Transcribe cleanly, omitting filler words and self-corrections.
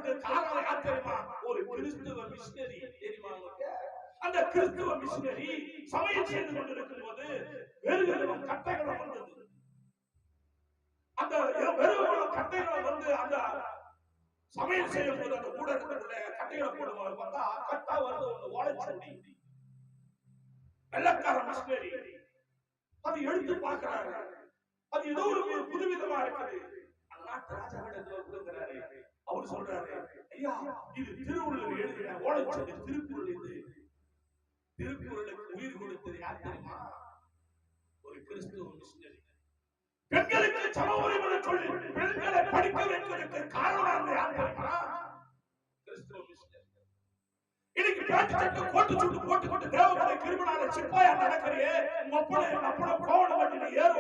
நடக்கிறதுக்கு காரணம் யார் தெரியுமா? ஒரு கிறிஸ்துவ மிஷனரி. தெரியுமா உங்களுக்கு? அந்த கிறிஸ்துவ மிஷனரி சமையல் செய்து கொண்டிருக்கும் போது வெறும் கட்டைகளை வந்தது. அந்த வெறும் கட்டைகளை வந்து அந்த சமையல் செய்யும் போது அந்த ஊடகத்துல கட்டைகளை போடுவாங்க. பார்த்தா கட்டா வந்து ஒண்ணு ஓலைச்சுவடி. வெள்ளக்கார மிஷனரி அது எடுத்து பார்க்கிறாரு. அது ஏதோ ஒரு புதுவிதமா இருக்குது. அந்த நாட்டு ராஜாவிடத்துல கொடுக்கிறாரு. அவர் சொல்றாரு, ஐயா இது திருவள்ளுவர் எழுதின ஓலைச்சுவடி, திருக்குறள். இது திருக்குறளுக்கு உயிர் கொடுத்தது யார் தெரியுமா? ஒரு கிறிஸ்துவ மிஷனரி. பெண்களுக்கு சம உரிமை சொல்லி பெண்களை படிக்க வைப்பதற்கு காரணம் யார் தெரியுமா? கிறிஸ்துவ மிஷனரி. இன்னைக்கு பேண்ட் சட்டை கோட்டு சுட்டு போட்டுக்கிட்டு தேவபுரை கிருமனால சிப்பாயா நடக்கிறியே, அப்பட கோவணம் கட்டி ஏறு